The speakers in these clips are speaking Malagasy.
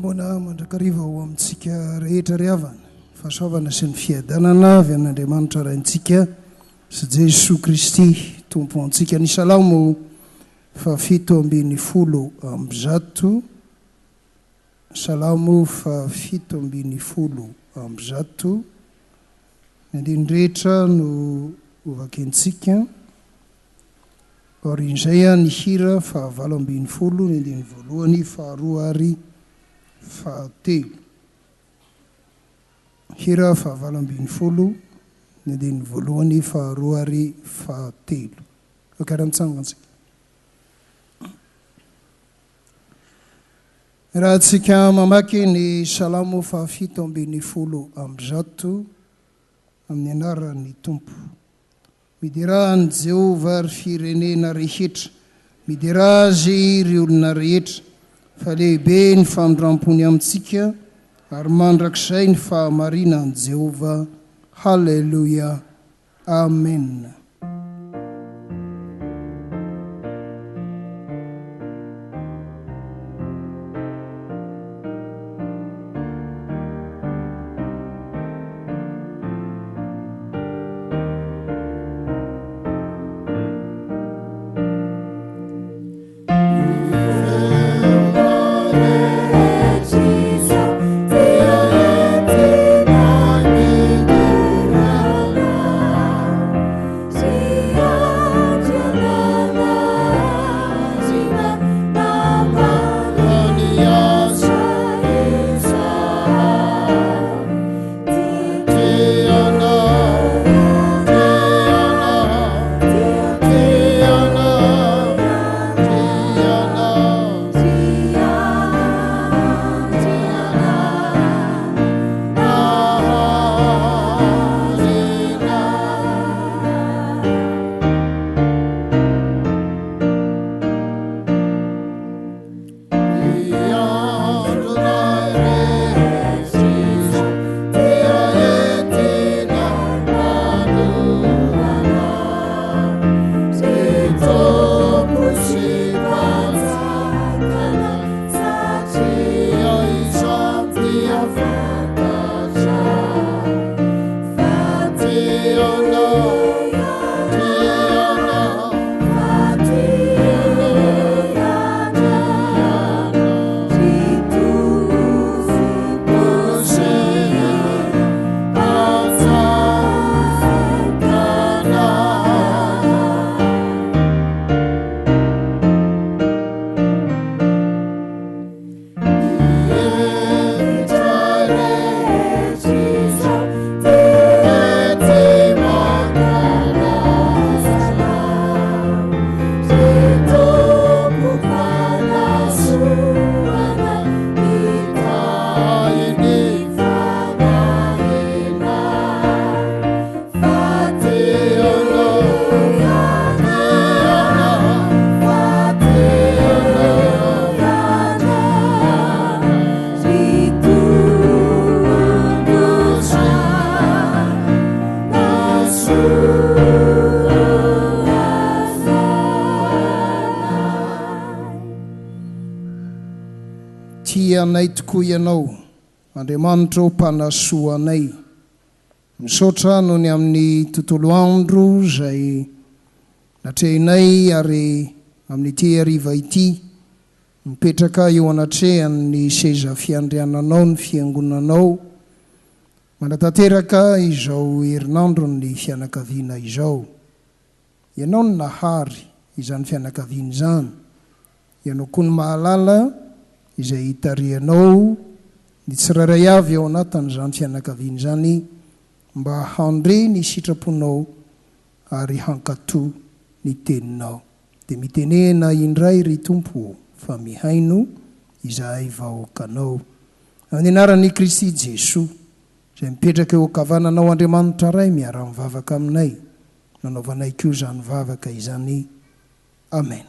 Mona mandrakariva ho amintsika rehetra ry havana fahasoavana sy ny fiadanana avy an'Andriamanitra raintsika sy Jesosy Kristy tompo antsika. Ny salamo 7:10 amby zato, salamo 7:10 amby zato. Ny andinindrehetra no ovakentsika. Orin'izay ny hira 8:20, ny andiny voalohany 2 fahatelo. Hira 8:20, ny andiny voalohany 2 fahatelo. Akaramtsangantsika. Raha tsika mamaky ny salamo 7:20 amby zato amin'ny anaran'ny Tompo. Midira ny Jehovah ry firenena rehetra, midira azy ry olona rehetra, fa lehibe ny famindram-pony amintsika ary mandrakizay ny fahamarinan'i Jehovah. Halleluja. Amen. Anay tokoa ianao, Andriamanitra mpanasoa anay. Misaotra noho ny amin'ny tontolo andro izay natrehinay ary amin'ity hariva ity mipetraka eo anatrehan'ny seza fiandriananao, ny fiangonanao, manatanteraka izao herinandro ny fianakaviana izao. Ianao ny nahary izany fianakaviana izany, ianao koa ny mahalala izay hitarianao ny tsirairay avy ao anatin'izany fianakaviana izany mba handre ny sitraponao ary hankatoa ny teninao. Dia mitenena indray ry Tompo fa mihaino izahay vahoakanao. Amin'ny anaran'i Kristy Jesosy izay mipetraka eo ankavananao Andriamanitra ray miara-mivavaka aminay, nanaovanay koa izany vavaka izany. Amen.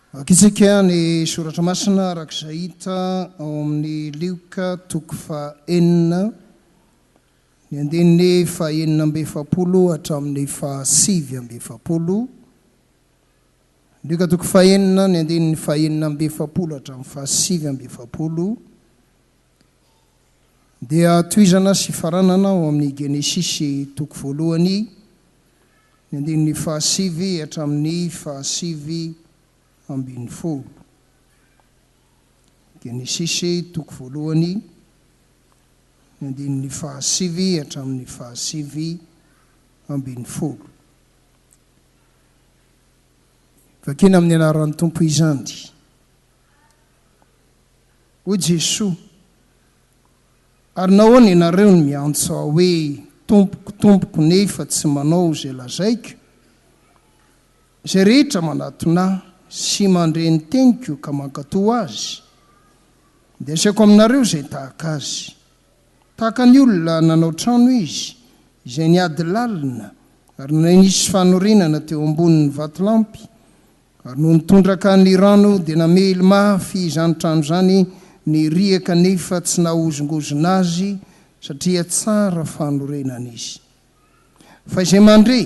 Akitsika ny soratra masina arak'izay hita ao amin'ny Lioka 4:4, ny andininy 4:7 hatramin'ny 7:7, ndika toko fahenina ny andenin'ny fahenina amby efapolo hatramin'ny fahasivy amby efapolo dia toizana sy faranana ao amin'ny Genesisy toko voalohany ny andenin'ny fahasivy hatramin'ny fahasivy ambin'ny folo. Genesisy toko voalohany ny andenin'ny fahasivy hatramin'ny fahasivy ambin'ny folo. Vakina amin'ny anaran'ny Tompo izandy. O Jesoa, ary nahoana ianareo no miantso aho hoe tompoko nefa tsy manao izay lazaiko? Izay rehetra manatona sy mandre ny teniko ka mankatoa azy, dia asiako aminareo izay tahaka azy. Tahaka ny olona nanao trano izy, izay niady lalina ary nisy fanorenana teo ambonin'ny vatolampy, ary no nitondraka ny rano dia namely mafy izany trano izany ny riaka nefa tsy nahozongozona azy satria tsara fanorenana izy. Fa izay mandre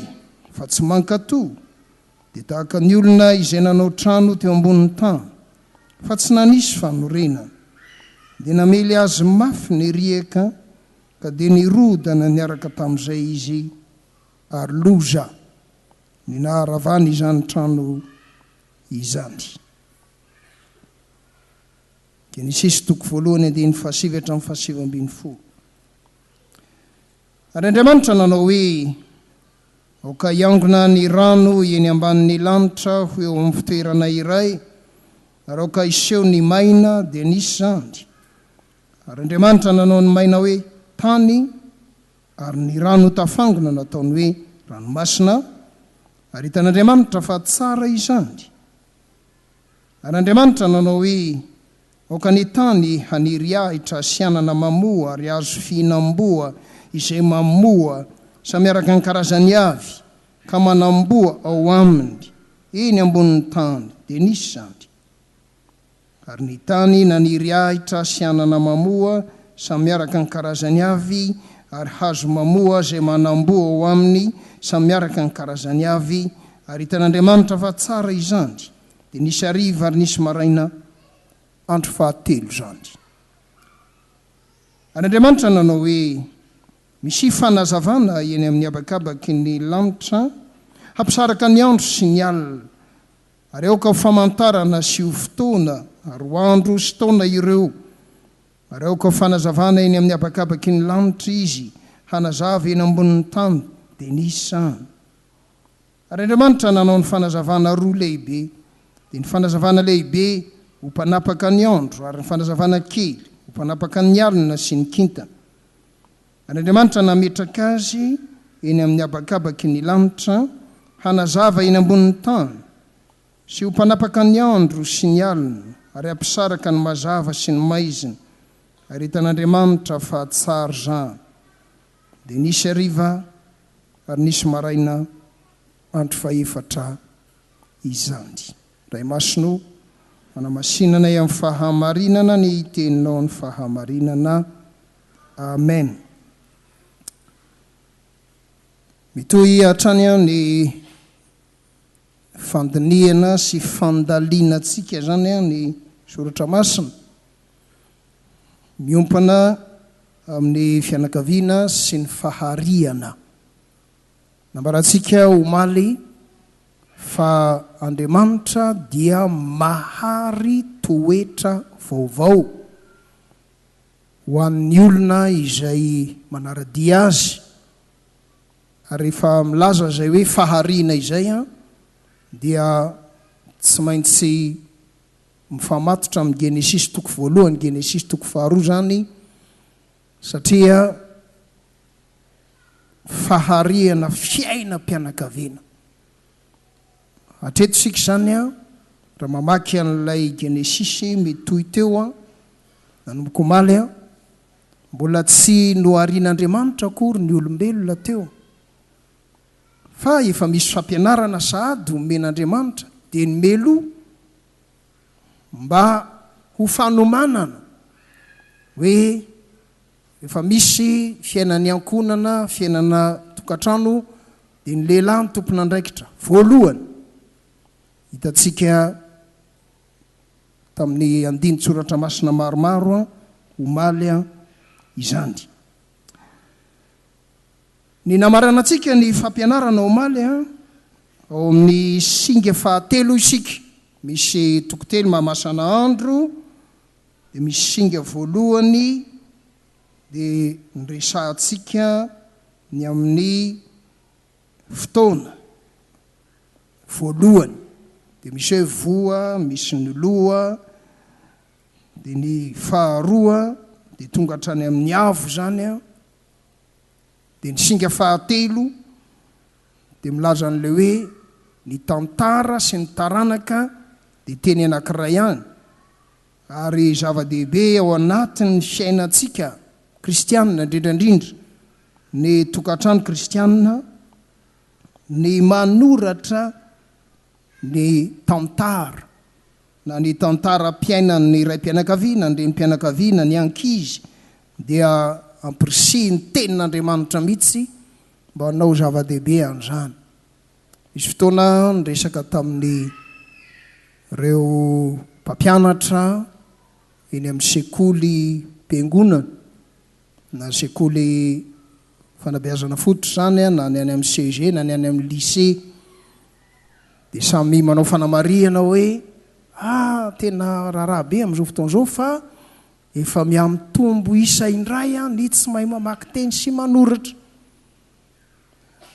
fa tsy mankatoa dia tahaka ny olona izay nanao trano teo ambonin'ny tany fa tsy nanisy fanorenana, dia namely azy mafy ny riaka ka dia nirodana niaraka tamin'izay izy ary loza ny naharavany izany trano izany. Genesisy toko voalohany andenin'ny fahasivy hatramin'ny fahasivy ambin'ny folo. Ary Andriamanitra nanao hoe aoka hiangona ny rano eny ambanin'ny lanitra ho eo amin'ny fitoerana iray, ary aoka iseho ny maina dia nisy zany. Ary Andriamanitra nanao ny maina hoe tany, ary ny rano tafangona nataony hoe ranomasina, ary hitan'Andriamanitra fa tsara izany. Ary Andriamanitra nanao hoe aoka ny tany haniry ahitra sy anana mamoa ary azo fihinam-boa izay mamoa samiaraka ny karazany avy ka manamboa ao aminy eny ambonin'ny tany, dia nisy zany. Ary ny tany naniry ahitra sy anana mamoa samiaraka ny karazany avy ary hazo mamoa izay manamboa ao aminy samiaraka ny karazany avy, ary hitan'Andriamanitra fa tsara izany. Dia nisy hariva ary nisy maraina andro fahatelo zany. Ary Andriamanitra nanao hoe misy fanazavana eny amin'ny habakabaky ny lanitra hampisaraka ny andro sy ny alina, ary aoka ho famantarana sy ho fotoana ary ho andro sy taona ireo, ary aoka ho fanazavana eny amin'ny habakabaky ny lanitra izy hanazava eny ambonin'ny tany, dia nisy zany. Ary Andriamanitra nanao ny fanazavana roa lehibe, dia ny fanazavana lehibe ho mpanapaka ny andro, ary ny fanazavana kely ho mpanapaka ny alina sy ny kintana. Ary Andriamanitra nametraka azy eny amin'ny habakabaky ny lanitra hanazava eny ambonin'ny tany sy ho mpanapaka ny andro sy ny alina, ary hampisaraka ny mazava sy ny maizina, ary hitan'Andriamanitra fa tsara zany. Dia nisy hariva ary nisy maraina andro faefatra izany. Ray masino, manamasinana amin'ny fahamarinana ny teninao ny fahamarinana. Amen. Mitohy hatrany ny fandiniana sy fandalianantsika zany ny soratra masina, miompana amin'ny fianakaviana sy ny fahariana. Nambarantsika omaly fa Andriamanitra dia mahary toetra vaovao ho an'ny olona izay manaradia azy. Ary rehefa milaza izay hoe fahariana izay dia tsy maintsy mifamatotra amin'ny Genesisy toko voalohany, Genesisy toko faharoa zany, satria fahariana fiaina mpianakaviana. Hatreto sika zany raha mamaky an'ilay Genesisy mitohy teo nanomboka omaly mbola tsy noharian'Andriamanitra akory ny olombelona teo, fa efa misy fampianarana sahady omen'Andriamanitra dia ny melo mba ho fanomanana hoe efa misy fiainany ankonana, fiainana tokantrano, dia ny lehilahy ny tompon'andraikitra voalohany hitatsika tamin'ny andiny tsoratra masina maromaro a omaly a izany. Ny namaranantsika ny fampianarana omaly a ao amin'ny singa fahatelo isika, misy tokotelo mahamasana andro, dia misy singa voalohany dia nyresahantsika ny amin'ny fotoana voalohany, dia misy hoe voa, misy ny loha, dia ny faharoa dia tonga hatrany amin'ny avo zany a, dia ny singa fahatelo dia milaza an'ilay hoe ny tantara sy ny taranaka dia teny anankiray ihany, ary zava-dehibe ao anatin'ny fiainantsika kristianina indrindrandrindra ny tokantrano kristianina ny manoratra ny tantara, na ny tantaram-piainan'ny ray mpianakaviana, ny renim-pianakaviana, ny ankizy, dia ampirisihy ny tenin'Andriamanitra mihitsy mba hanao zava-dehibe an'izany. Misy fotoana nyresaka tamin'ny reo mpampianatra eny amin'ny sekoly mpiangonana na sekoly fanabeazana fototra zany a, na ny any amin'ny CG na ny any amin'ny lycée, dia samy manao fanamariana hoe tena raharaha be amin'izao fotoan'izao fa efa miamitombo isa indray a ny tsy mahay mamaky teny sy manoratra.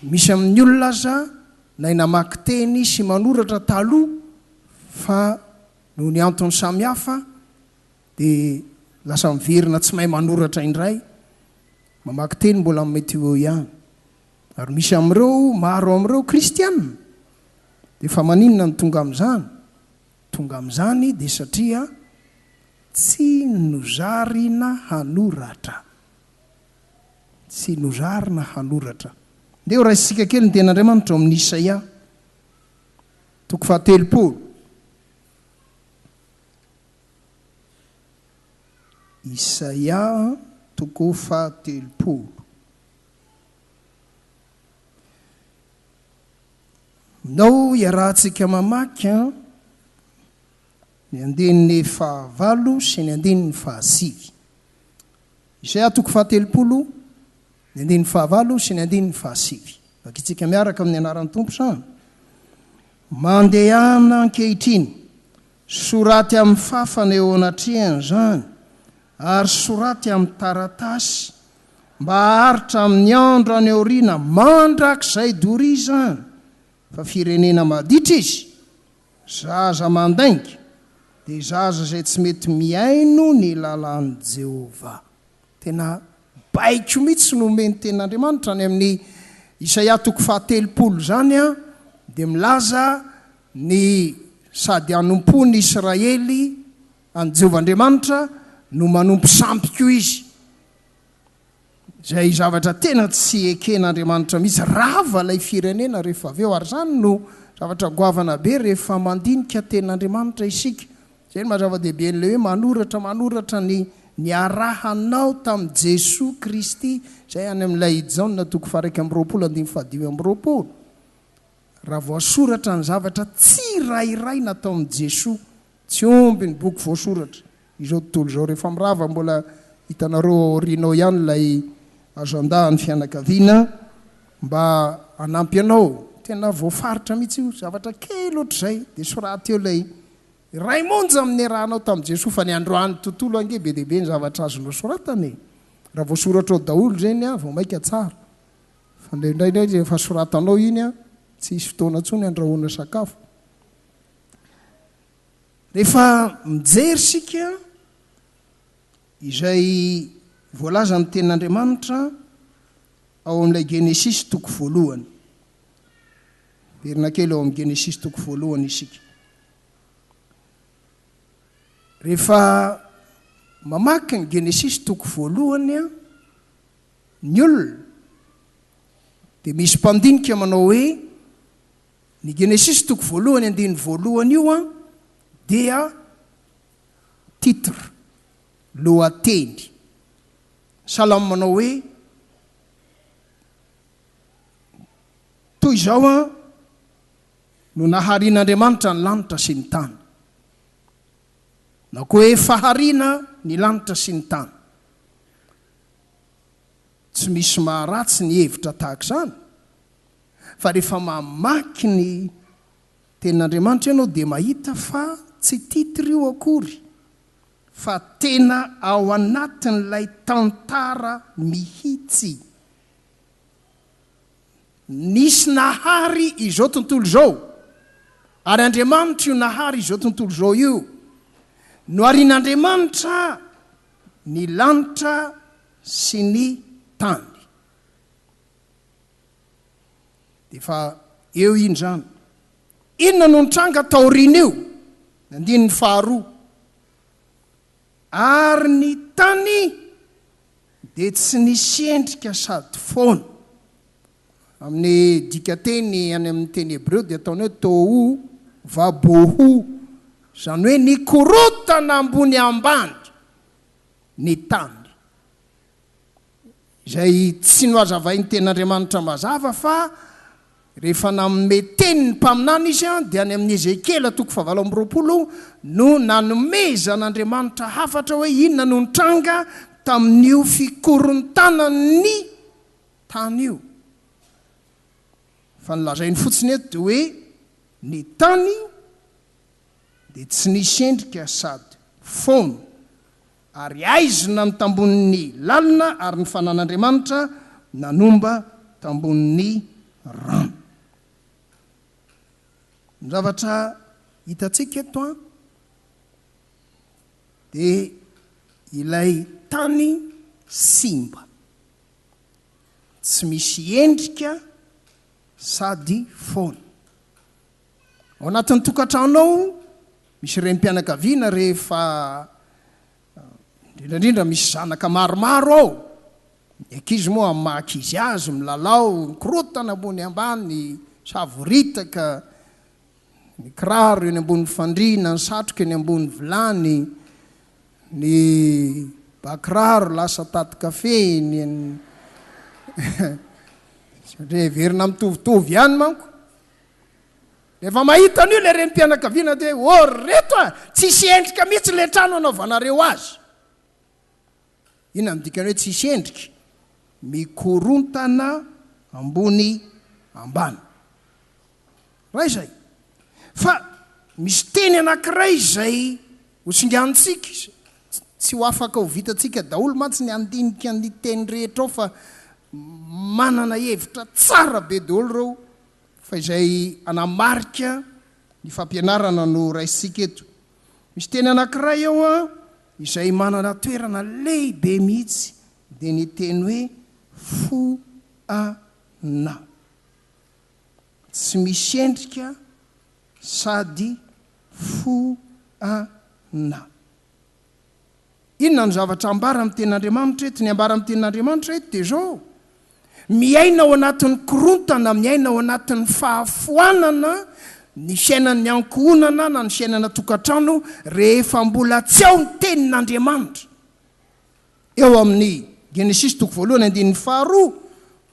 Misy amin'ny olona aza na namaky teny sy manoratra taloha fa noho ny antony samihafa dia lasa miverina tsy mahay manoratra indray, mamaky teny mbola mety eo ihany. Ary misy amin'ireo maro amin'ireo kristianina dia fa maninona ny tonga amin'izany? Tonga amin'izany dia satria tsy nozarina hanoratra, tsy nozarina hanoratra. Ndeo raisitsika kely ny ten'Andriamanitra ao amin'ny Isaia toko fahatelopolo. Isaia toko fahatelopolo. Nao iarahantsika mamaky ny andininy fahavalo sy ny andininy fahasivy. Isaia toko fahatelopolo, ny andininy fahavalo sy ny andininy fahasivy. Vakitsika miaraka amin'ny anaran'ny Tompo sany. Mandehana ankehitriny, soraty amin'ny fafana eo anatrehany zany, ary soraty amin'ny taratasy, mba haharitra amin'ny andro any aoriana mandrakizay dory zany, fa firenena maditra izy, zaza mandainga, dia zaza izay tsy mety miaino ny lalan'i Jehovah. Tena baiko mihitsy no omeny ten'Andriamanitra any amin'ny Isaia toko fahatelopolo zany a, dia milaza ny sady hanompony Israely any Jehovah Andriamanitra no manompo sampiko izy. Zay zavatra tena tsy eken'Andriamanitra mihitsy, rava ilay firenena rehefa avy eo, ary zany no zavatra goavana be rehefa mandinika ten'Andriamanitra isika. Zay no mazava-dehibe n'ilay hoe manoratra ny arahanao tamin'i Jesosy Kristy, zay any amin'ilay Jaona toko faha 1:22. Raha voasoratra ny zavatra tsirairay natao amin'i Jesosy, tsy omby ny boky voasoratra. Izao tontolo izao rehefa mirava mbola hitanareo aorianao ihany ilay azandahany fianakaviana mba hanampy anao. Tena voafaritra mihitsy io, zavatra kely ohatr'izay, dia soraty eo ilay ray monja amin'ny arahanao tamin'i Jesosy, fa ny androany tontolo ange be dehibe ny zavatra azonao soratany. Raha voasoratra ao daholo zany a, vao maika tsara. Fa indraindray rehefa soratanao iny a, tsy hisy fotoana intsony andrahoana sakafo. Rehefa mijery sika izay voalaza ny ten'Andriamanitra ao amin'ilay Genesis toko voalohany. Verina kely ao amin'ny Genesis toko voalohany isika. Rehefa mamaky ny Genesis toko voalohany a, ny olona dia misy mpandinika manao hoe ny Genesis toko voalohany andiny voalohany io a dia titre, lohateny. Salamo manao hoe toy izao a no naharian'Andriamanitra ny lanitra sy ny tany na koa hoe fahariana ny lanitra sy ny tany. Tsy misy maharatsy ny hevitra tahaka izany fa rehefa mamaky ny tenin'Andriamanitra ianao dia mahita fa tsy titry io akory fa tena ao anatin'ilay tantara mihitsy. Nisy nahary izao tontolo izao ary Andriamanitra io nahary izao tontolo izao io. No arian'Andriamanitra ny lanitra sy ny tany. Dia fa eo indrany. Inona no nitranga taoriana io? Andininy faharoa. Ary ny tany dia tsy nisy endrika sady foana. Amin'ny dikateny any amin'ny teny Hebreo dia ataony hoe tohu vabohu. Izany hoe nikorotana ambony ambany ny tany. Izay tsy nohazavain'ny tenin'Andriamanitra mazava fa rehefa nanome teny ny mpaminany izy dia any amin'ny Ezekela 9:20 no nanomezan'Andriamanitra hafatra hoe inona no nitranga tamin'io fikorontanany tany io. Fa nilazainy fotsiny eto dia hoe ny tany dia tsy nisy endrika sady foana ary aizina ny tambonin'ny lalina ary ny fanan'Andriamanitra nanomba tambonin'ny rano. Ny zavatra hitantsika eto dia ilay tany simba, tsy misy endrika sady foana. Ao anatin'ny tokantranonao misy renim-pianakaviana rehefa indrindrandrindra misy zanaka maromaro ao. Ny ankizy moa amin'ny maha-ankizy azy milalao, mikorotana ambony ambany, savoritaka, ny kiraro eny ambony fandriana, ny satroka eny ambony vilany, ny bakiraro lasa taty kafe ny verina mitovitovy ihany manko. Rehefa mahita an'io ilay renim-pianakaviana dia reto tsisy endrika mihitsy ilay trano anaovanareo azy. Inona ny dikany hoe tsisy endrika? Mikorontana ambony ambany. Raha izay. Fa misy teny anankiray izay hosinganitsika, tsy ho afaka ho vitantsika daholo mantsy ny andinika ny teny rehetra ao fa manana hevitra tsara be daholo reo fa izay anamarika ny fampianarana no raisitsika eto. Misy teny anankiray ao izay manana toerana lehibe mihitsy dia ny teny hoe foana. Tsy misy endrika sady foana. Inona ny zavatra ambara amin'ny tenin'Andriamanitra eto? Ny ambara amin'ny tenin'Andriamanitra eto dia zao: miaina ao anatin'ny korontana, miaina ao anatin'ny fahafoanana ny fiainan'ny ankohonana na ny fiainana tokantrano rehefa mbola tsy ao ny tenin'Andriamanitra. Eo amin'ny Genesis 1:1-2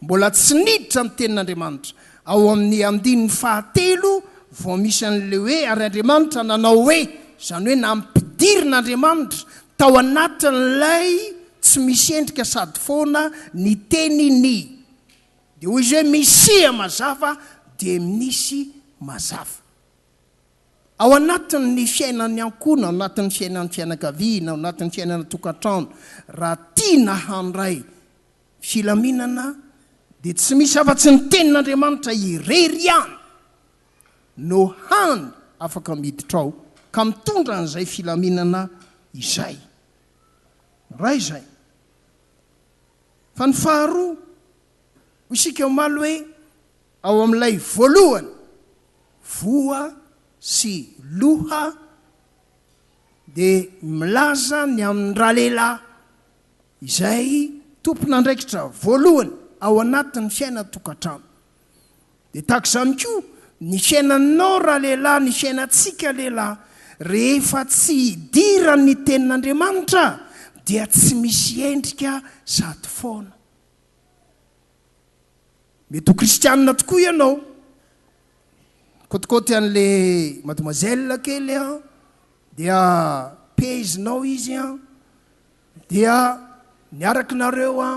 mbola tsy niditra ny tenin'Andriamanitra. Ao amin'ny 9 vao misy an'ilay hoe ary Andriamanitra nanao hoe, izany hoe nampidirin'Andriamanitra tao anatin'ilay tsy misy endrika sady foana ny teniny. Dia hoy izy hoe misy mazava dia misy mazava. Ao anatin'ny fiainan'ny ankohona, ao anatin'ny fiainan'ny fianakaviana, ao anatin'ny fiainan'ny tokantrano, raha tiana handray filaminana dia tsy misy afa-tsy ny tenin'Andriamanitra irery ihany no hany afaka miditra ao ka mitondra an'izay filaminana izay. Raha izay. Fa ny faharoa, isika omaly hoe ao amin'ilay voalohany, voa sy loha dia milaza ny amin'ny rahalehilahy izay tompon'andraikitra voalohany ao anatin'ny fiainana tokantrano. Dia tahaka izany koa ny fiainanao rahalehilahy, ny fiainantsika lehilahy, rehefa tsy hidirany tenin'Andriamanitra dia tsy misy endrika sady foana. Mety ho kristianina tokoa ianao, kotikôty an'le mademoiselle kely a dia pezinao izy a dia niaraky nareo a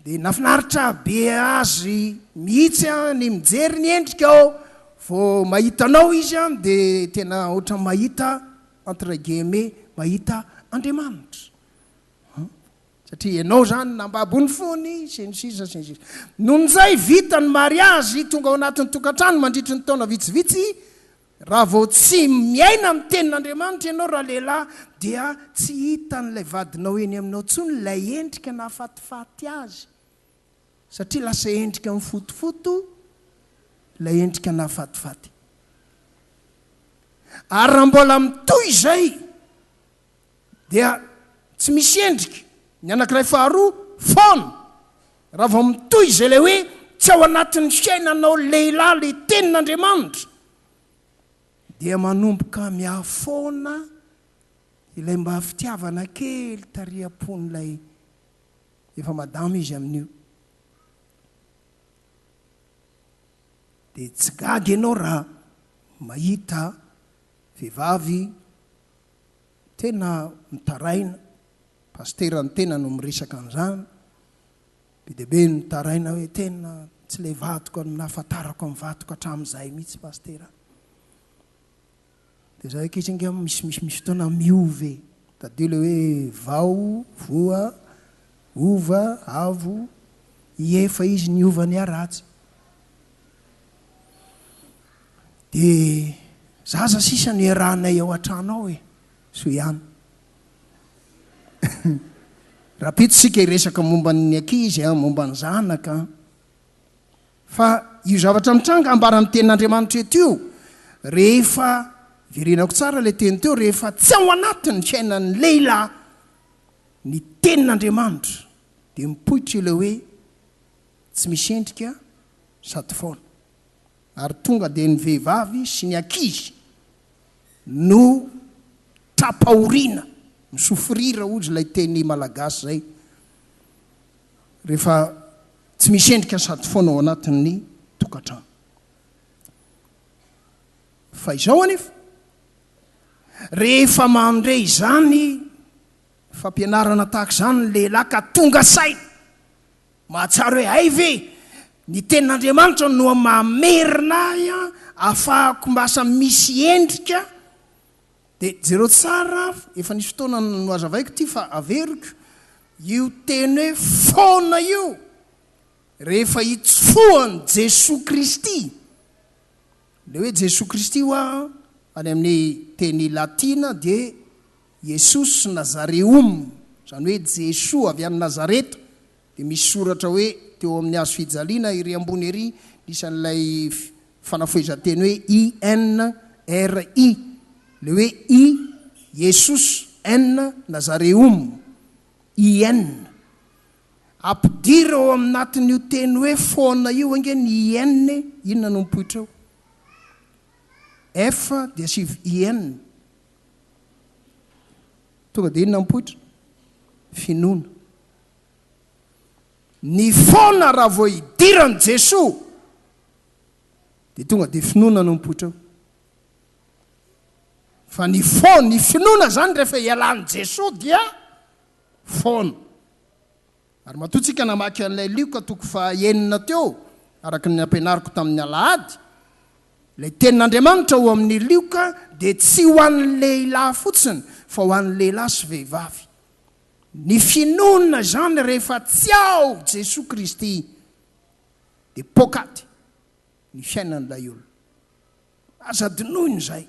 dia nafinaritra be azy mihitsy a ny mijery ny endrika ao vo mahitanao izy a dia tena ohatra mahita entre guillemets mahita Andriamanitra satria ianao zany nambabony fony sinisisa nohon'izay vita ny mariazy tonga ao anatin'ny tokantrano mandritry ny taona vitsivitsy raha vao tsy miaina amin'ny tenin'Andriamanitra ianao raha lehilahy dia tsy hita n'ilay vadinao eny aminao tsony ilay endrika nahafatifaty azy satria lasa endrika mifotofoto ilay endrika nahafatifaty ary raha mbola mitoy izay dia tsy misy endrika ny anankiray faharoa foana raha vao mitoy izay ilay hoe tsy ao anatin'ny fiainanao lehilahy le tenin'Andriamanitra dia manomboka miafoana ilay mba fitiavana kely tariam-pon'ilay efa madama izy amin'io dia tsy gaga ianao raha mahita vehivavy tena mitaraina pastera ny tena no miresaka an'izany be dia be ny mitaraina hoe tena tsy ilay vatoko nahafantarako amin'ny vatoko hatramin'izay mihitsy pastera dia zay kitsinga misy fotoana miove tadio le hoe vao voa ova avo iefa izy ny ova ny aratsy dia zaza sisa ny arahanay ao an-tranao e so ihany raha pito sika iresaka momba ny ankizy a momba ny zanaka fa io zavatra mitranga ambara amin'ny tenin'Andriamanitra etio rehefa virenako tsara ilay teny teo rehefa tsy ao anatiny fiainan'ny lehilahy ny tenin'Andriamanitra dia mipoitra ilay hoe tsy misy endrika sady foana ary tonga dia ny vehivavy sy ny ankizy no trapahoriana misofirira ozy ilay teny malagasy zay rehefa tsy misy endrika sady foana ao anatin'ny tokantrano fa izao anefa rehefa mandray izany fampianarana tahaka izany ny lehilahy ka tonga saina mahatsara hoe hay ve ny tenin'Andriamanitra no mamerina ahy a ahafahako mbasa misy endrika dia jereo tsara efa nisy fotoana no azavaiko ty fa averiko io teny hoe foana io rehefa hitsofohany Jesosy Kristy le hoe Jesosy Kristy hoa any amin'ny teny latina dia Jesus Nazareum zany hoe Jesosy avy any Nazareta dia misy soratra hoe teo amin'ny hazo fijaliana iry ambony ery isan'ilay fanafohezan-teny hoe INRI le hoe Jesus N Nazareum IN ampidira ao aminatin'io teny hoe foana io ange ny IN inona no mipoitra eo F dia sivy IN tonga dia inona mipoitra finoana ny foana raha vao hidirany Jesosy dia tonga dia finoana no mipoitra eo fa ny foana ny finoana zany rehefa hialany Jesosy dia foana ary matotsika namaky an'ilay lioka toko fa enina teo araka ny ampianariko tamin'ny alahady ilay tenin'Andriamanitra ho amin'ny lioka dia tsy ho an'ny lehilahy fotsiny fa ho an'ny lehilahy sy vehivavy ny finoana zany rehefa tsy ao Jesosy Kristy dia pokaty ny fiainan'ilay olona azadinoiny izay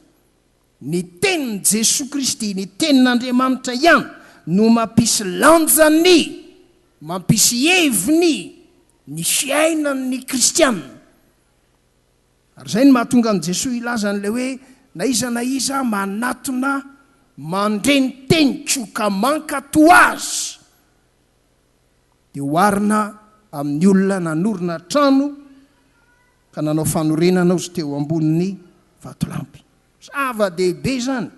ny tenin' Jesosy Kristy ny tenin'Andriamanitra ihany no mampisy lanjany mampisy heviny ny fiainan'ny kristianina ary zay ny mahatonga an' Jesosy ilaza n'ilay hoe na iza manatona mandreny tenikio ka mankato azy dia hoarina amin'ny olona nanorina trano ka nanao fanorenana ozy teo ambonin'ny vatolampy zava-dehibe zany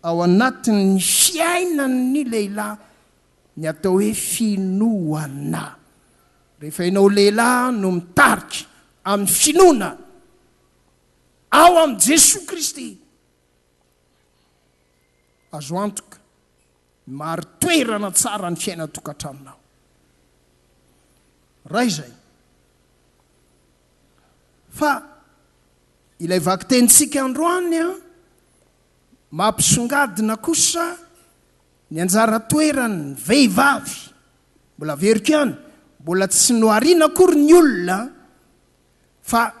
ao anatin'ny fiainan'ny lehilahy ny atao hoe finoana rehefa ianao lehilahy no mitarika amin'ny finoana ao am' Jesosy Kristy azo antoka maro toerana tsara ny fiaina tokantranonao. Raha izay fa ilay vaky tenitsika androany a mampisongadina kosa ny anjara toerany vehivavy. Mbola veriko ihany, mbola tsy nohariana akory ny olona fa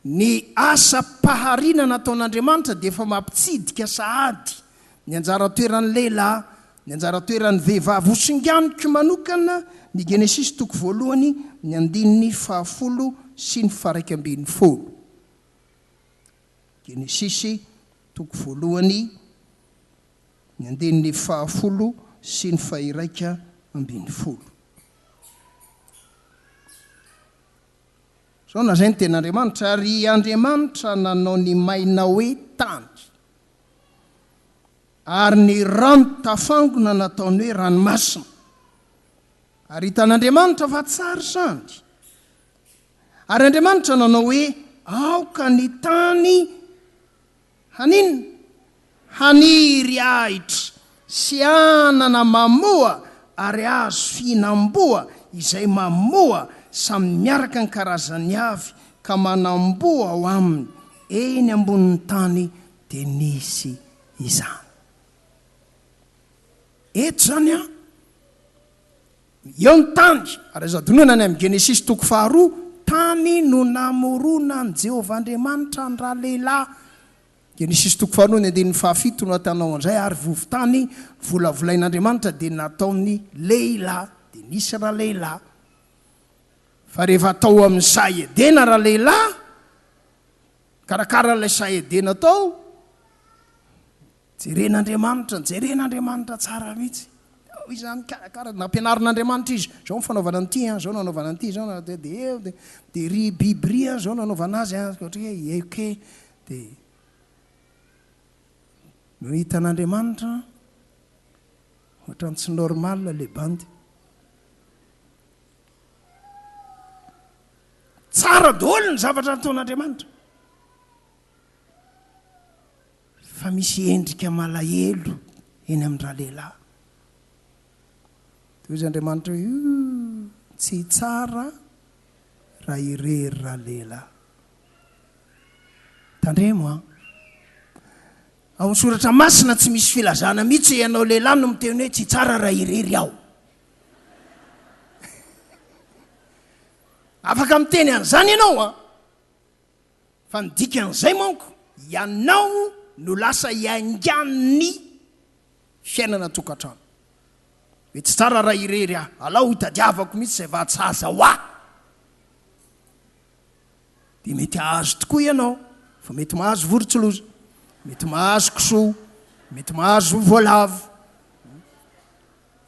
ny asa paharina nataon'Andriamanitra dia efa mampitsidika sahady ny anjara toeran'ny lehilahy, ny anjara toeran'ny vehivavy. Hosinganiko manokana ny Genesis toko voalohany ny 10:10 sy ny 11. Genesis toko voalohany ny 10:10 sy ny 11. So na zay ny ten'Andriamanitra, ary Andriamanitra nanao ny maina hoe tany, ary ny rano tafangona nataony hoe ranomasina. Ary hitan'Andriamanitra fa tsara zany. Ary Andriamanitra nanao hoe aoka ny tany hanina, haniry ahitra sy anana mamoa ary azo fihinam-boa izay mamoa samy miaraka ny karazany avy ka manamboa ao aminy eny ambonin'ny tany dia nisy izany. Eto zany a eo ny tany, ary zadonona ny amin'ny Genesis toko 2, tany no namorona ny Jehovah Andriamanitra ny raha lehilahy. Genesis toko 2 ny 7 no atanao an'izay, ary vovotany volavolain'Andriamanitra dia nataony lehilahy, dia nisy raha lehilahy. Fa rehefa tao amin'ny say edena raha lehilahy, karakara ilay say edena tao, jeren'Andriamanitra tsara mihitsy. Izany karakara nampianarin'Andriamanitra izy, zao fanaovana an'ity, zao nanaovana an'ity, zao dia ry bibri zao nanaovana azy, ohatra hoe eke dia no hitan'Andriamanitra ohatra ny tsy normal le bandy. Tsara daholo ny zavatra nataon'Andriamanitra, fa misy endrika malahelo eny amin'ny raha lehilahy. Dia izy Andriamanitra hoe tsy tsara raha irery raha lehilahy. Tandremo a ao amin'ny soratra masina tsy misy filazana mihitsy ianao lehilahy no miteny hoe tsy tsara raha irery aho. Afaka miteny an'izany ianao a, fa ny dikan'izay manko ianao no lasa iangan'ny fiainana tokantrano. Hoe tsy tsara raha irery aho, alao hitadiavako mihitsy izay vatsaza ho aho. Dia mety ahazo tokoa ianao, fa mety mahazo vorontsiloza, mety mahazo kisoa, mety mahazo voalavo.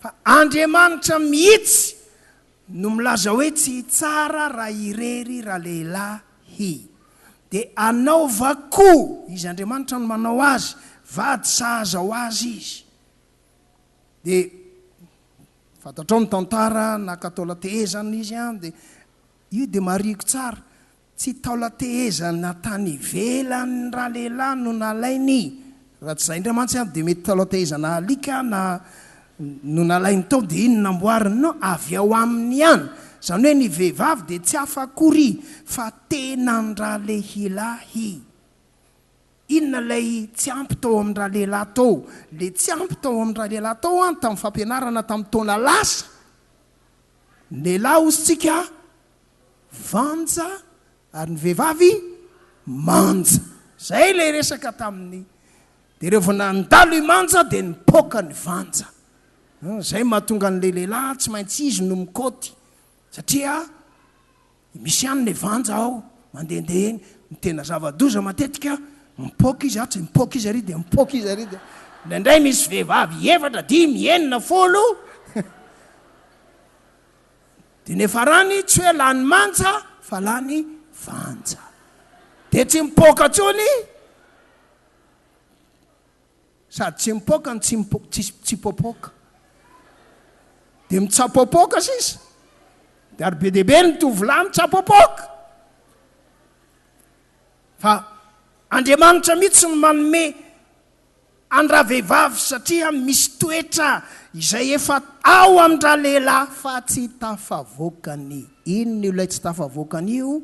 Fa Andriamanitra mihitsy no milaza hoe tsy tsara raha irery raha lehilahy. Dia anaovako izy Andriamanitra no manao azy, vady sahaza ho azy izy. Dia fantatrao ny tantara nakatao latehezana izy a, dia io dia mariko tsara. Tsy tao latehezana na tany ivelany raha lehilahy no nalainy, raha tsy izay Andriamanitra dia mety tao latehezana alika na no nalainy tao dia iny namboariny. No, avy ao aminy ihany. Izany hoe ny vehivavy dia tsy afa-kory fa tena ny raha lehilahy. Inona lay tsy ampy tao amin'ny raha lehilahy tao? Le tsy ampy tao amin'ny raha lehilahy tao a tamin'ny fampianarana tamin'ny taona lasa, ny lehilahy ozintsika vanja ary ny vehivavy manja. Zay ilay resaka tamin'ny. Dia rehefa nandalo imanja dia nipoaka ny vanja. Zay mahatonga n'ilay lehilahy tsy maintsy izy no mikaoty, satria misy ihany ny vanja ao mandehandeha eny, ny tena zava-doza matetika mipoaka izy, tsy mipoaka izy ary dia mipoaka izy ary dia indraindray misy vehivavy 7, 5, 9 dia nefa rany tsy hoe lany manja fa lany vanja, dia tsy mipoaka tsony, sady tsy mipoaka ny tsy popoaka, dia mitsapopoaka sisa. Dia ary be dehibe ny tovolahy mitsapopoaka. Fa andriamanitra mihitsy ny manome andra vehivavy satria misy toetra izay efa ao amindra lehilahy fa tsy tafavoakany. Inona ilay tsy tafavoakany io?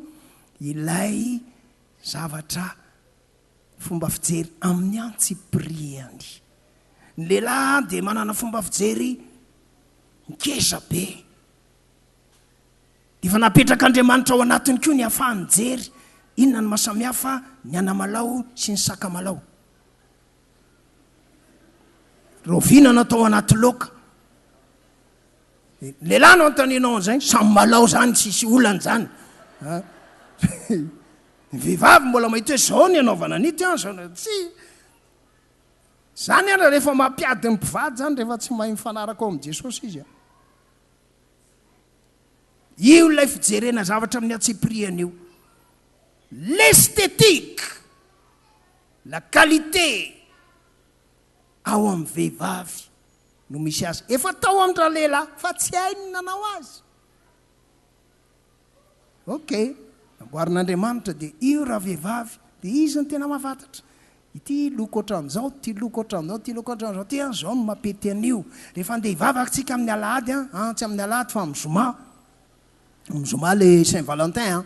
Ilay zavatra fomba fijery amin'ny antsipriany. Ny lehilahy dia manana fomba fijery mikeza be. Efa napetrak'andriamanitra ao anatiny koa ny ahafahany jery inona ny mahasamihafa ny anamalao sy ny sakamalao. Rovina natao anaty loka. Lehilahy no antaninao an'izay samy malao zany tsisy olany zany. Ny vehivavy mbola mahita hoe zao ny anaovana an'ity tsy zany ara rehefa mampiady ny mpivady zany rehefa tsy mahay mifanaraka ao amin'i Jesosy izy. Io ilay fijerena zavatra amin'ny antsipriany io. L'esthétique, la qualité ao amin'ny vehivavy no misy azy. Efa tao amindra lehilahy fa tsy hainy nanao azy. Okay, namboarin'Andriamanitra dia io raha vehivavy dia izy ny tena mahafantatra. Ity loko ohatran'izao, ity loko ohatran'izao, ity loko ohatran'izao, ty zao no mampety an'io. Rehefa andeha hivavaka tsika amin'ny alahady, tsy amin'ny alahady fa amin'ny zoma. Amin'ny zoma le Saint-Valentin,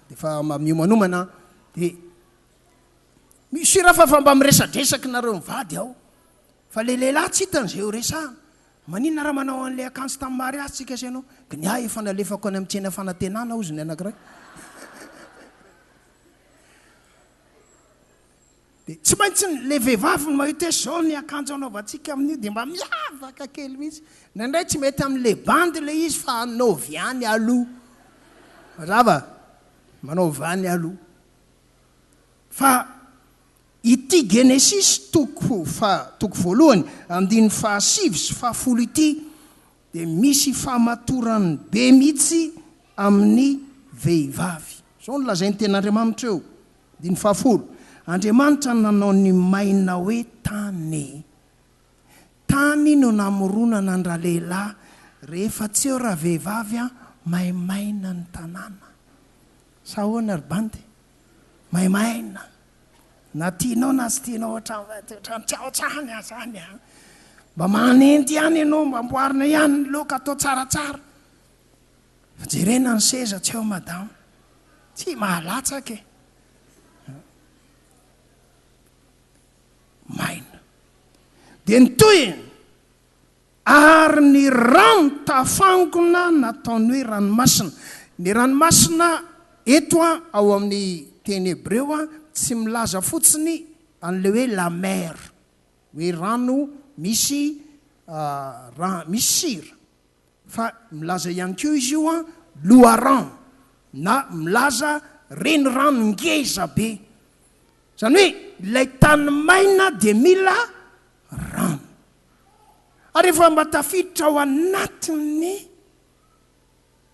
dia fa miomanomana. Dia misy raha fa mba miresadresaky nareo mivady ao. Fa le lehilahy tsy hitan'izay ho resahana. Maninona raha manao an'ilay akanjo tamin'ny mariazy tsika sy ianao? Ka ny efa nalefako any amin'ny tsena fanantenana ozy ny anankiray. Dia tsy maintsy le vehivavy no mahita hoe zao ny akanjo anaovantsika amin'io dia mba miavaka kely mihitsy. Nandray tsy mety amin'le bandy le izy fa anaovy any aloha. Mazava manaovy any aloha. Fa ity Genesis toko voalohany andiny fahasivy sy fahafolo ity dia misy fahamatorany be mihitsy amin'ny vehivavy. Zao no lazainy ten'Andriamanitra eo. Andiny fahafolo. Andriamanitra nanao ny maina hoe tany. Tany no namoronana andra lehilahy rehefa tsy eo raha vehivavy maimaina ny tanàna. Sa ahoana ry bandy? Maimaina. Na tianao na sy tianao ohatrany zany. Mba manendy ihany ianao, mba amboarina ihany ny loka atao tsaratsara. Fa jerena ny seza tsy eo madamo. Tsy mahalatsaka e. Maina. Dia nytoyiny ary ny rano tafangona nataony hoe ranomasina. Ny ranomasina eto ao amin'ny teny hebreo tsy milaza fotsiny an'le hoe la mer, hoe rano misy sira, fa milaza ihany koa izy io loharano na milaza reny rano ngeza be. Zany hoe ilay tany maina dia mila rano. Ary rehefa mba tafiditra ao anatin'ny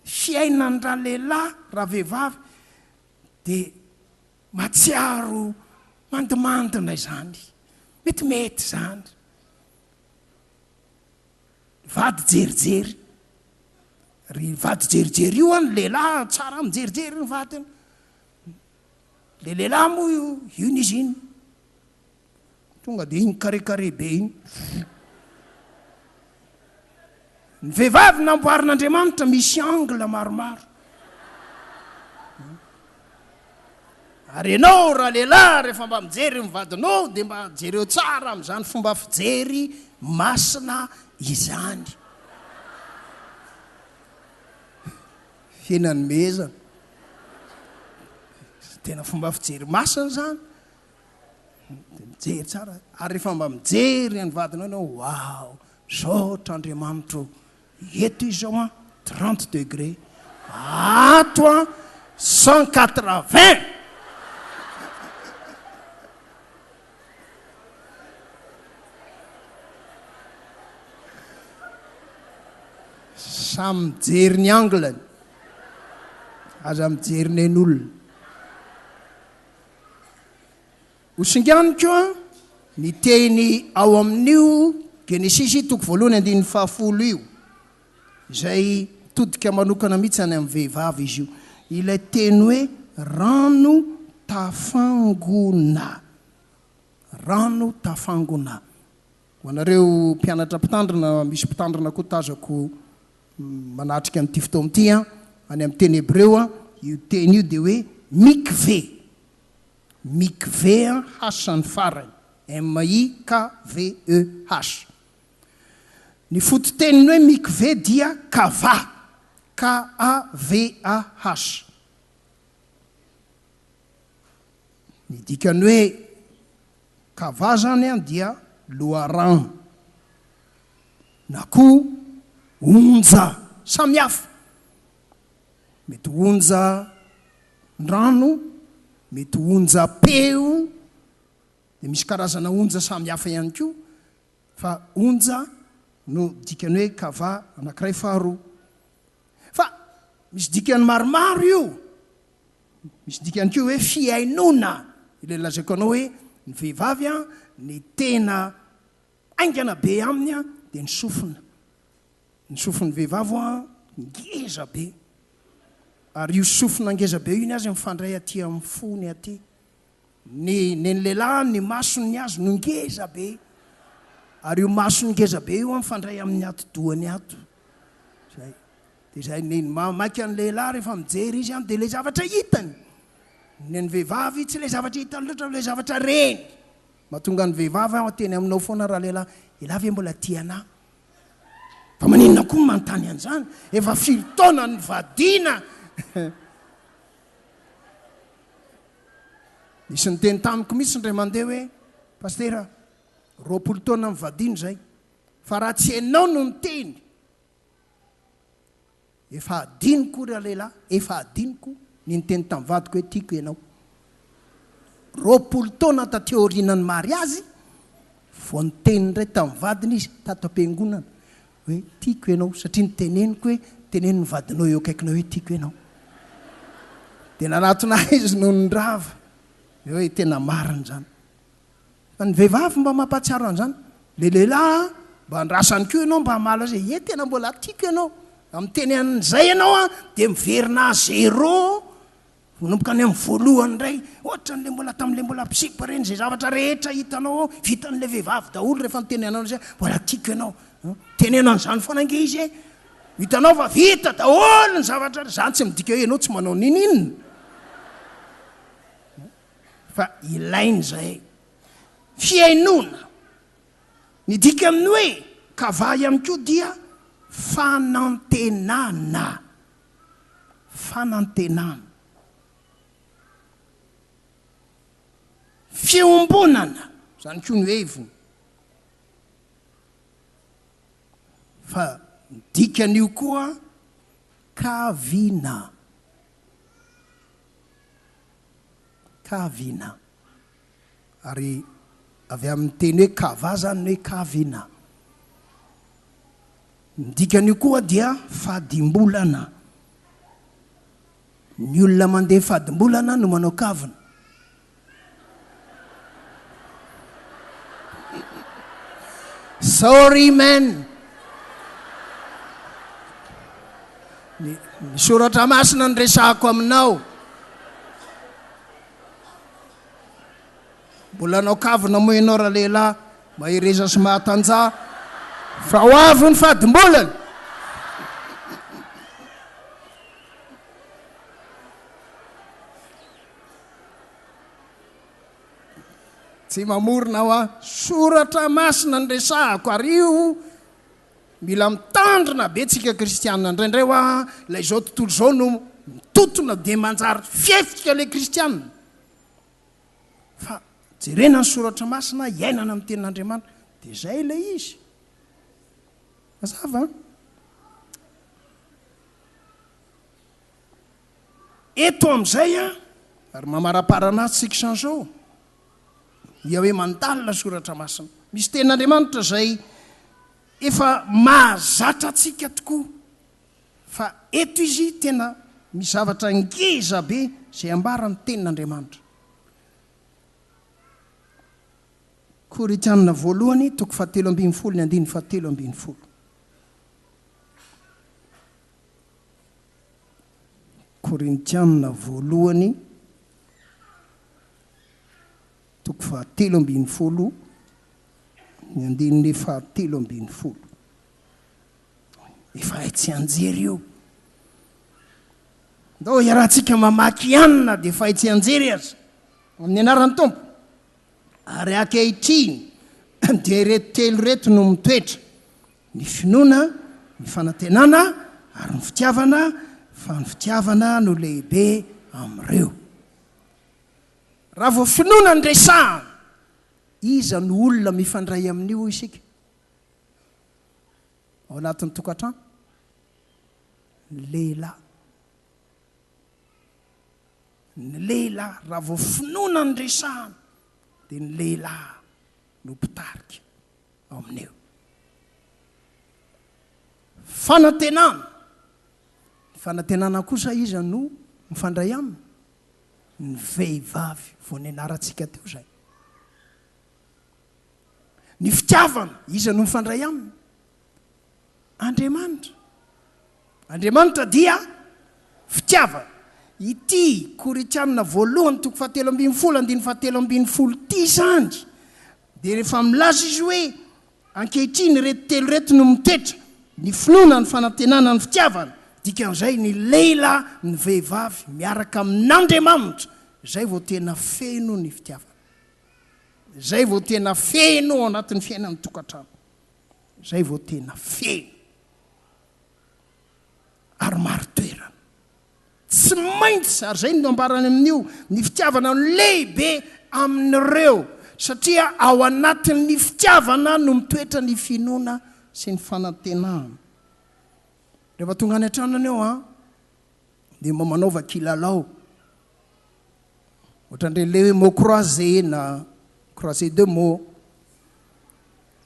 fiainan'ra lehilahy raha vehivavy dia matsiaro mandimandina izany. Metimety zany. Vady jerijery. Ry vady jerijery io ny lehilahy tsara mijerijery ny vadiny. Le lehilahy moa io n'izy iny. Tonga dia iny karekare be iny. Ny vehivavy namboarin'Andriamanitra misy angle maromaro. Ary ianao raha lehilahy rehefa mba mijery mivadinao dia mba jereo tsara amin'izany fomba fijery masina izany. Fiainany mezana. Tena fomba fijery masina zany. Mijery tsara. Ary rehefa mba mijery ny vadinao ianao, wow, zao tr'Andriamanitra eto izao 30 degré. Ato 180. Samy mijery ny anglany. Aza mijery ny ain'olona. Osingany koa ny teny ao amin'io Genesis toko voalohany andiny fahafolo io, izay todika manokana mihitsy any amin'ny vehivavy izy io. Ilay teny hoe rano tafangona. Rano tafangona. Ho anareo mpianatra mpitandrina, misy mpitandrina koa tazako manatrika amin'ity fotoana ity any amin'ny teny hebreo io teny io dia hoe mikve. Mikve hasany farany. M-I-K-V-E-H. Ny fototeniny hoe mikve dia kava. K-A-V-A-H. Ny dikany hoe kava zany dia loharano na koa onja samihafa. Mety onja rano, mety onja peo, dia misy karazana onja samihafa ihany koa, fa onja no dikany hoe kava anankiray faharoa. Fa misy dikany maromaro io. Misy dikany koa hoe fiainona. Ilay lazaiko anao hoe ny vehivavy ny tena aingana be aminy dia ny sofina. Ny sofin'ny vehivavy ngeza be. Ary io sofina ngeza be io ny azy mifandray aty amin'ny fony aty. Ny lehilahy ny masony azy no ngeza be. Ary io masony ngeza be io mifandray amin'ny atidohany ato. Zay. Dia zay ny mamaky an'ny lehilahy rehefa mijery izy dia ilay zavatra hitany. Ny vehivavy tsy ilay zavatra hitany loatra, ilay zavatra reny. Mahatonga ny vehivavy teny aminao foana raha lehilahy, ialahy ve mbola tiana? Fa maninona koa manontany an'izany? Efa 7 taona ny vadiana. Nisy ny teny tamiko mihitsy indray mandeha hoe pastera 20 taona mivadina zay, fa raha tsy hainao no ny teny, efa adiniko raha lehilahy, efa adiniko ny teny tamin'ny vadiko hoe tiako ianao. 20 taona taty aorianany mariazy, vao ny teny indray tamin'ny vadiny izy tato am-piangonana hoe tiako ianao, satria ny teneniko hoe teneno ny vadinao eo akaikinao hoe tiako ianao. Dia nanatona izy no nyrava hoe tena marina zany. Fa ny vehivavy mba mampatsiaro an'izany. Le lehilahy mba andrasany koa ianao mba hamala azy tena mbola tiako ianao. Amin'ny teny an'izay ianao dia miverina 0 nomboka any amin'ny voalohany indray, ohatra n'le mbola tamin'le mbola psipa reny, zay zavatra rehetra hitanao vitan'le vehivavy daholo rehefa nitenenao zay mbola tiako ianao. Tenena an'izany foana nge izy hitanao fa vita daholo ny zavatra zany tsy midika hoe ianao tsy manao ninina. Fa ilainy zay fiainona. Ny dika amin'ny hoe kava ihany koa dia fanantenana. Fanantenana. Fiombonana. Zany koa ny heviny. Fa dikan'io koa kaviana. Kaviana. Ary avy amin'ny teny hoe kava zany hoe kaviana. Ny dikan'io koa dia fadimbolana. Ny olona mandeha fadimbolana no manao kavina. Sorry man. Ny soratra masina ny resahako aminao. Mbola anao kavina moa ianao raha lehilahy, mahireza sy mahatanjah. Fa ho avy ny fadimbolana. Tsy mamorona aho soratra masina ny resahako, ary io mila mitandrina be tsika kristianina indraindray ilay zao tontolo zao no mitotona dia manjary fiefika ilay kristianina. Fa jerena ny soratra masina, iainana amin'ny tenin'Andriamanitra, dia zay ilay izy. Mazava? Eto amin'izay ary mamaraparana azy tsika san'izao, dia hoe mandalina soratra masina. Misy tenin'Andriamanitra zay efa mahazatra atsika tokoa. Fa eto izy tena misy zavatra ngeza be zay ambarany tenin'Andriamanitra. Korinthianina voalohany 7:17. Korinthianina voalohany toko fahatelo ambin'ny folo ny andininy fahatelo ambin'ny folo efa haitsy anjery io ndao iarahantsika mamaky ihanina dia efa haitsy anjery azy amin'ny anaran'ny tompo ary ankehitriny dia ireto telo reto no mitoetra ny finoana ny fanantenana ary ny fitiavana fa ny fitiavana no lehibe amin'ireo raha vao finoana ny resahana iza no olona mifandray amin'io isika ao anatin'ny tokantrano lehilahy ny lehilahy raha vao finoana ny resahana dia ny lehilahy no mpitarika ao amin'io fanantenana ny fanantenana kosa iza no mifandray aminy ny vehivavy vao ny anarantsika teo zay ny fitiavana iza no mifandray aminy Andriamanitra dia fitiavana ity Koritianina voalohany toko fahatelo ambin'ny folo andiny fahatelo ambin'ny folo ty zany dia rehefa milaza izy hoe ankehitriny reto telo reto no mitoetra ny finoana ny fanantenana ny fitiavana dikan'izay ny lehilahy ny vehivavy miaraka amin'Andriamanitra zay vao tena feno ny fitiavana zay vao tena feno ao anatin'ny fiainan'ny tokantrano zay vao tena feno ary maro toerana tsy maintsy ary zay no ambarany amin'io ny fitiavana no lehibe amin'ireo satria ao anatin'ny fitiavana no mitoetra ny finoana sy ny fanantenana rehefa tonga any an-tranony ao dia manaova kilalao ohatran'ireny hoe mot croisé na croisé de mot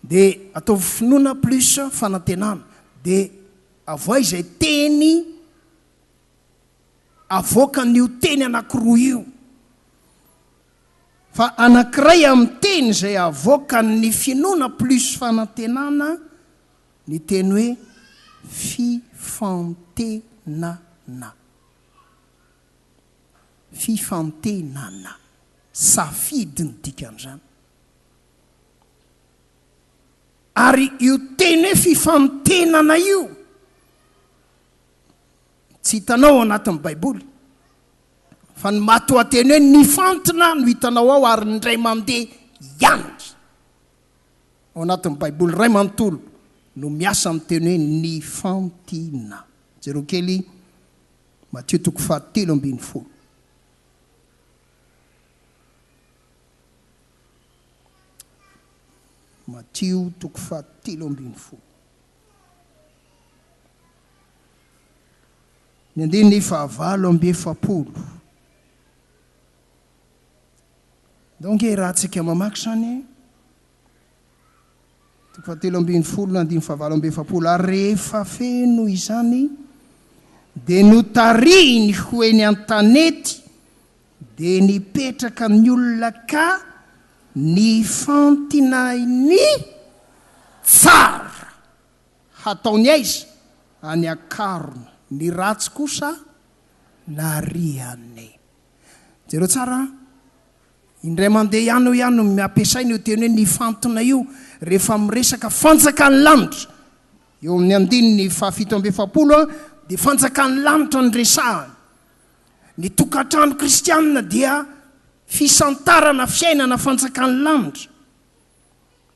dia ataovy finoana plus fanantenana dia avoa izay teny avoakan'io teny anankiroa io fa anankiray amin'ny teny izay avoakan'ny finoana plus fanantenana ny teny hoe fifantenana safidy ny dikan'izany ary io teny hoe fifantenana io tsy hitanao anatin'ny baiboly fa ny matoateny hoe nifantina no hitanao ao ary ny ray mandeha ianatra ao anatin'ny baiboly ray manontolo no miasa amin'ny teny hoe nifantina jereo kely Matthieu toko fahatelo ambin'ny folo Matthieu toko fahatelo ambin'ny folo ny andiny fahavalo amby efapolo donc raha antsika mamaky zany toko fahatelo ambin'ny folo na andiny fahavalo amby efapolo ary rehefa feno izany dia notarihiny hoeny an-tanety dia nipetraka ny olona ka ny fantinainy tsara hataony aiza any akarona ny ratsy kosa nariany jereo tsara indray mandeha ihany no miampiasaina io teny hoe nifantona io rehefa miresaka fanjakany lanitra eo amin'ny andininy fahafito amby efapolo dia fanjakany lanitra ny resahany ny tokantrano kristianina dia fisantarana fiainana fanjakany lanitra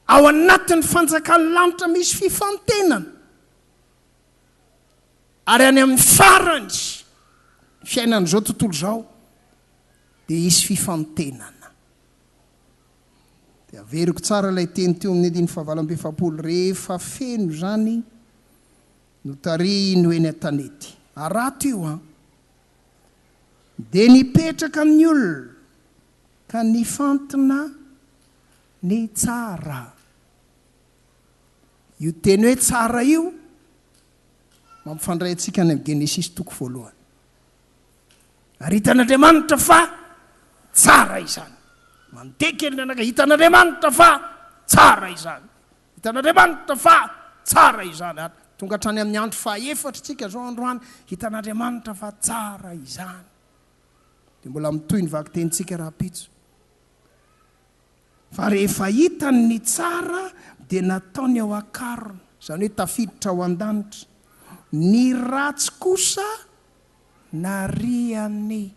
ao anatin'ny fanjakany lanitra misy fifantenana ary any amin'ny farany fiainan'izao tontolo zao dia isy fifantenana dia averiko tsara ilay teny teo amin'ny andiny fahavalo amby efapolo rehefa feno zany notarihiny hoeny an-tanety arato io dia nipetraka amin'ny olona ka nifantina ny tsara io teny hoe tsara io mampifandray antsika any amin'ny Genesis toko voalohany ary hitan'Andriamanitra fa tsara izany mandeky anaka hitan'Andriamanitra fa tsara izany hitan'Andriamanitra fa tsara izany tonga hatrany amin'ny andro fahaefatra tsika zao androany hitan'Andriamanitra fa tsara izany dia mbola mitoy ny vaky tenitsika raha pitso fa rehefa hitany ny tsara dia nataony ao akarona, izany hoe tafiditra ao an-danitra. Ny ratsy kosa nariany,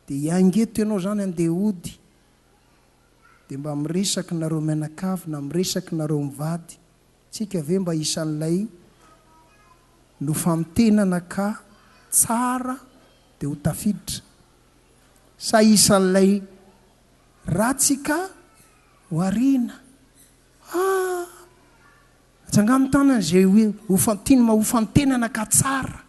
dia iangeto ianao zany andeha ody, dia mba miresaky nareo mianakavy na miresaky nareo mivady, tsika ve mba isan'ilay no famitenana ka tsara dia ho tafiditra, sa isan'ilay ratsy ka ho ariana. Atsangano tanana zay ho famitenana ka tsara.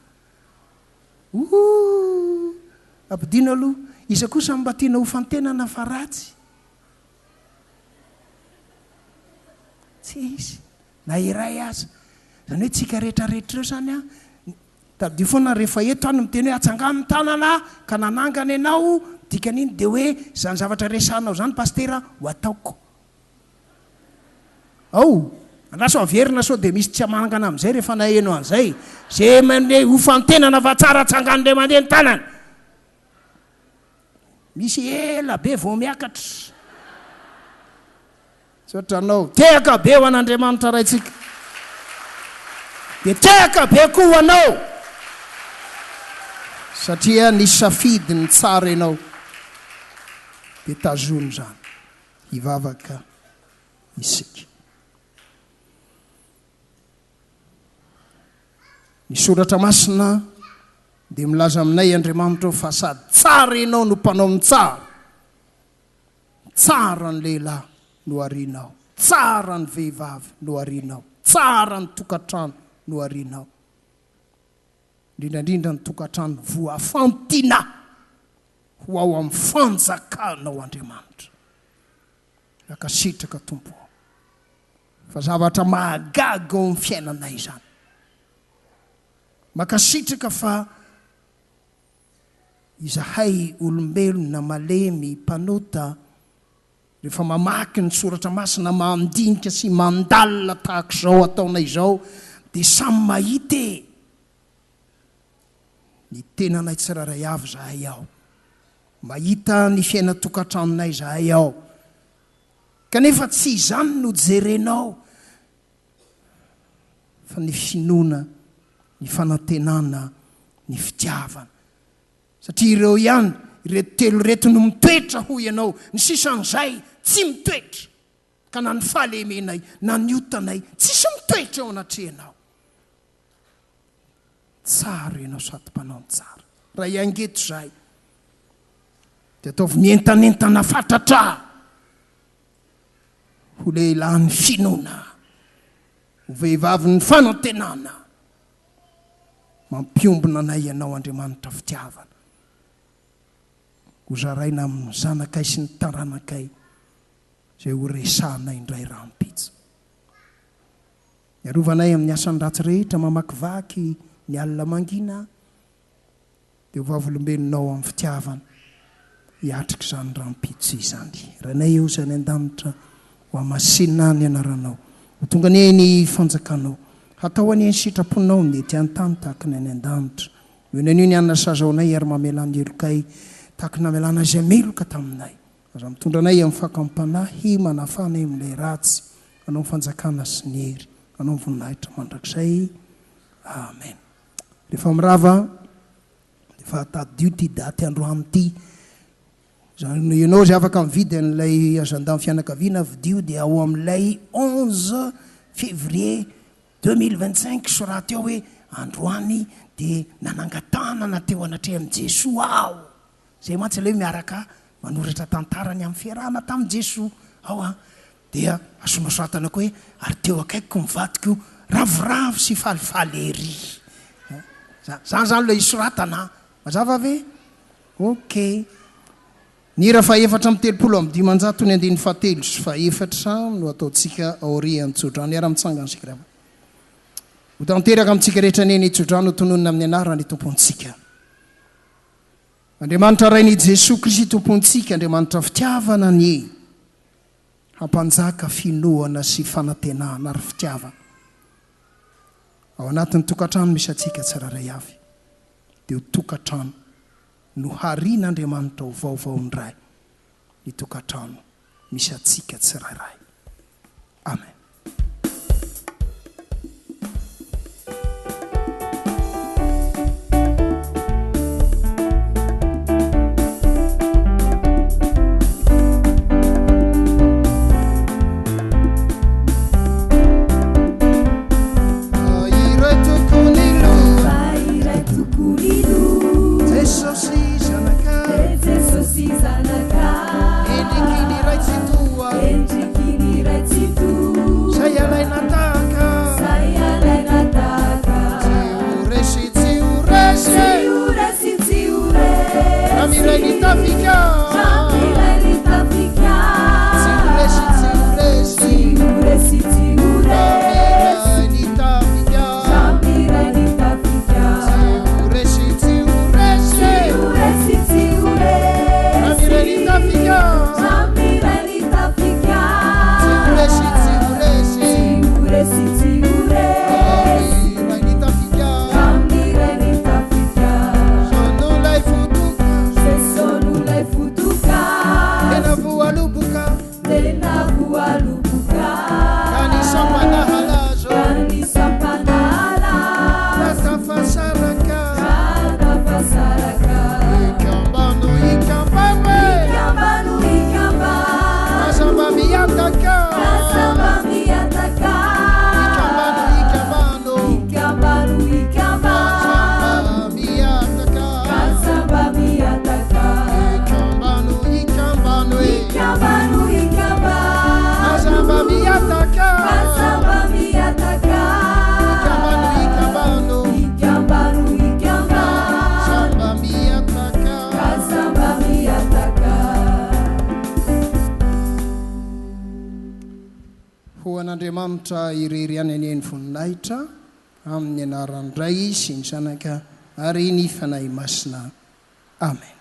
Ampidino aloha, iza kosa mba tiana ho famitenana fa ratsy? Tsy izy, na iray aza. Zany hoe tsika rehetrarehetra reo zany a, tadio foana rehefa eto any miteny hoe atsangano tanana ka nanangana ianao, dikan'iny dia hoe zany zavatra resanao zany pastera ho ataoko. Andraso averina sao dia misy tsy amangana amin'izay rehefa naheno an'izay. Zay mandeha ho famitenana fa tsara atsangano dia mandeha ny tanana. Misy ela be vao miakatra. Sotranao, tehaka be ho an'Andriamanitra raitsika. Dia tehaka be koa ho anao. Satria ny safidy ny tsara ianao. Dia tazono zany. Hivavaka isika. Ny soratra masina dia milaza aminay Andriamanitra fa sady tsara ianao no mpanao ny tsara. Tsara ny lehilahy no arianao, tsara ny vehivavy no arianao, tsara ny tokantrano no arianao. Indrindrandrindra ny tokantrano voafantina ho ao amin'ny fanjakanao Andriamanitra. Akasitraka tompo fa zavatra mahagaga ao amin'ny fiainanay zany. Makasitraka fa izahay olombelona malemy mpanota rehefa mamaky ny soratra masina mandinika sy mandalina tahaka izao ataonay izao dia samy mahita ny tenanay tsiraray avy zahay ao, mahita ny fiaina tokantranonay zahay ao, kanefa tsy izany no jerenao fa ny finoana, ny fanantenana, ny fitiavana. Satria ireo ihany, ireto telo reto no mitoetra ho ianao. Ny sisan'izay tsy mitoetra, ka na ny fahalemenay na ny otanay tsisy mitoetra ao anatrehanao. Tsara ianao sady mpanao ny tsara. Raha iangeto zay dia ataovy mientanentana fatratra ho lehilahy ny finoana, ho vehivavy ny fanantenana, mampiombona anay ianao Andriamanitra fitiavana. Ho zaraina amin'ny zanakay sy ny taranakay izay ho resanay indray rahampitso. Iarovanay amin'ny asany ratsy rehetra mamakivaky ny alina mangina dia ho vavolombelonao amin'ny fitiavana hiatrika izany rahampitso izany. Ranay eo izany an-danitra ho amasinina ny anaranao, ho tonga ny fanjakanao, hatao any sitraponao mety an-tany tahaka ny any an-danitra. Menanio ny anona sazaonay ary mamelany elokay tahaka namelana izay meloka taminay. Aza mitondra anay amin'ny fakampanahy manafanay amin'ilay ratsy, anao fanjakana sy ny hery, anao voninahitra mandrakizay. Amen. Rehefa mirava, rehefa tadio ty daty androany ty, zany ianao zay afaka mividy an'ilay azan-damy fianakaviana vidio dia ao amin'ilay 11 février 2025 soraty ao hoe androany dia nanangatanana teo anatreha amin'i Jesoa ao. Zay mantsy ilay miaraka manoratra tantarany amin'ny fiarahana tamin'i Jesoa ao dia asomasoratana koa hoe ary teo akaikiko mivadiko ravoravo sy falifaly ery. Zany ilay soratana mazava ve? Ok. Ny ra fa efatra amin'ny telopolo amin'ny dimanjato ny andiny fahatelo sy faefatra no ataontsika aorian'ny tsodrano. Iara-mitsangana sika rehefa. Ho tanteraka amintsika rehetra neny tsodrano tononona amin'ny anarany tompontsika. Andriamanitra rain'i Jesosy Kristy tompontsika, Andriamanitra fitiavana ny hampanjaka finoana sy fanantenana ary fitiavana. Ao anatin'ny tokantrano misy atsika tsiraray avy. Dia ho tokantrano no harian'Andriamanitra ho vaovao ndray ny tokantrano misy atsika tsirairay. Amen. Hoan'Andriamanitra irery any eny voninahitra amin'ny anaran'ny Ray sy ny Sanaka ary ny fanahy masina. Amen.